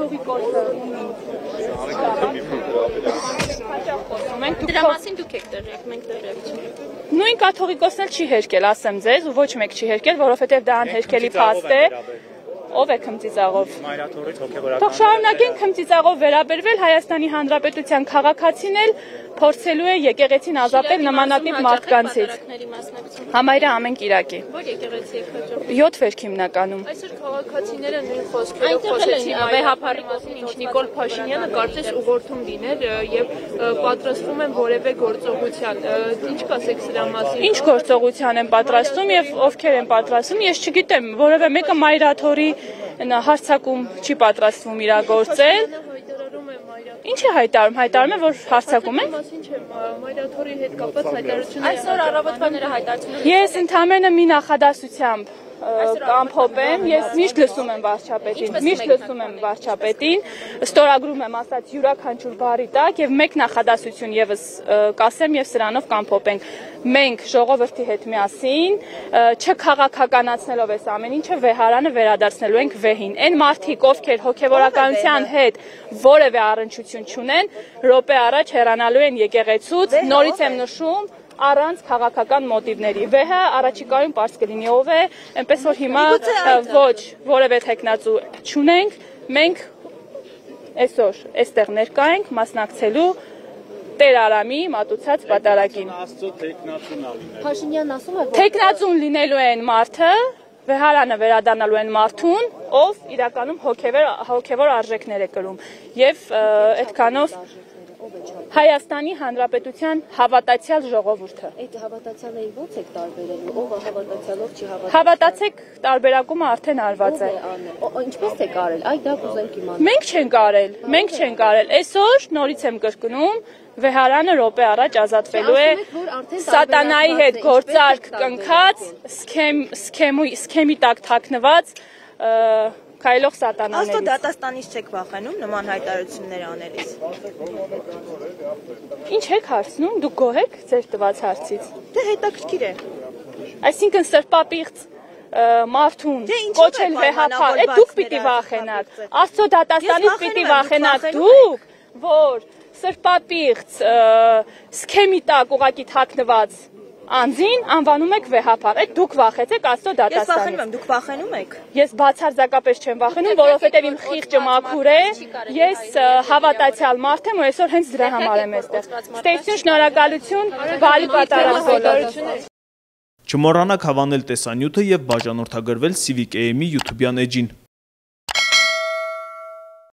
կաթողիկոսը Դրա մասին դուք եք տեղյակ, մենք տեղյակ չենք։ Նույն կաթողիկոսն էլ չի հերկել, ասեմ ձեզ, ու ոչ մեկ չի հերկել, որովհետև դա անհերկելի փաստ է։ Ով է քմծիծաղով։ Թող շարունակեն քմծիծաղով վերաբերվել, Հայաստանի Հանրապետության քաղաքացին էլ փորձելու է եկեղեցին ազատել նմանատիպ մարդկանցից։ Համարյա ամեն կիրակի։ Որ եկեղեցի եք հաջողվում։ 7 վերք հիմնականում։ Այսօր քաղաքացիները նույն խոսքերով խոսեցին վեհապարի մասին, ինչ Նիկոլ Փաշինյանը կարծես ուղղորդում լիներ եւ պատրաստվում են որևէ գործողության։ Ինչ կասեք սրա մասին։ Ինչ գործողության են պատրաստում եւ ովքեր են պատրաստում, ես չգիտեմ, որևէ մեկը մայրաթորի հարցակում չի պատրաստվում իրագործել։ Ինչ է հայտարարում, հայտարարում է, որ հարցակում են։ Մայրաթորի հետ կապված հայտարարությունները այսօր առավոտվա նրա հայտարարությունը։ Ես ընդհանրապես մի նախադասությամբ կամփոփեմ, ես միշտ լսում եմ վարչապետին, ստորագրում եմ ասած յուրաքանչյուր բառի տակ եւ մեկ նախադասություն եւս կասեմ եւ սրանով կամփոփենք։ Մենք ժողովրդի հետ միասին չքաղաքականացնելով այս ամեն ինչը վեհարանը վերադարձնելու ենք վեհին։ Այն մարդիկ, ովքեր հոգեվորականության հետ որևէ առնչություն չունեն, րոպե առաջ հեռանալու են եկեղեցուց, նորից եմ նշում, առանց քաղաքական մոտիվների։ Վեհը առաջիկայում պարզ կլինի ով է, այնպես որ հիմա ոչ որևէ տեխնացու չունենք, մենք այսօր այստեղ ներկա ենք մասնակցելու Տեր Արամի մատուցած պատարագին։ Փաշինյանն ասում է, որ տեխնացուն լինելու են մարդը, վեհարանը վերադառնալու են մարդուն, ով իրականում հոգևոր արժեքներ է կրում։ Եվ այդքանով Հայաստանի Հանրապետության հավատացյալ ժողովուրդը։ այդ հավատացյալը ո՞նց եք տարբերելու, ով է հավատացյալով չի հավատացյալ։ Հավատացեք, տարբերակումը արդեն արված է։ Ինչպես եք արել, այ դա կուզենք իմանալ։ Մենք չենք արել։ Այսօր նորից եմ կրկնում, վեհարանը րոպե առաջ ազատվելու է սատանայի հետ գործարք կնքած, սքեմի տակ թաքնված քայլող սատանաներից։ Աստծո դատաստանից չեք վախենում նման հայտարարություններ անելիս։ Ինչ եք հարցնում, դուք գոհ եք ձեր տված հարցից։ Դե հետաքրքիր է։ Այսինքն սրբապիղծ մարդուն կոչել վեհապար, դուք պիտի վախենաք։ Աստծո դատաստանից պիտի վախենաք դուք, որ սրբապիղծ սքեմի տակ ուղակի թաքնված անձին անվանում եք վեհապար, այդ դուք վախեցեք Աստծո դատաստանից։ Ես վախենում եմ, դուք վախենում եք։ Ես բացարձակապես չեմ վախենում, որովհետև իմ խիղճը մաքուր է, ես հավատացյալ մարդ եմ ու այսօր հենց դրա համար եմ այստեղ։ Ստեղծություն, շնորհակալություն, բարի պատարագ բոլորին։ Չմոռանաք հավանել տեսանյութը եւ բաժանորդագրվել Civic AM-ի YouTube-յան էջին։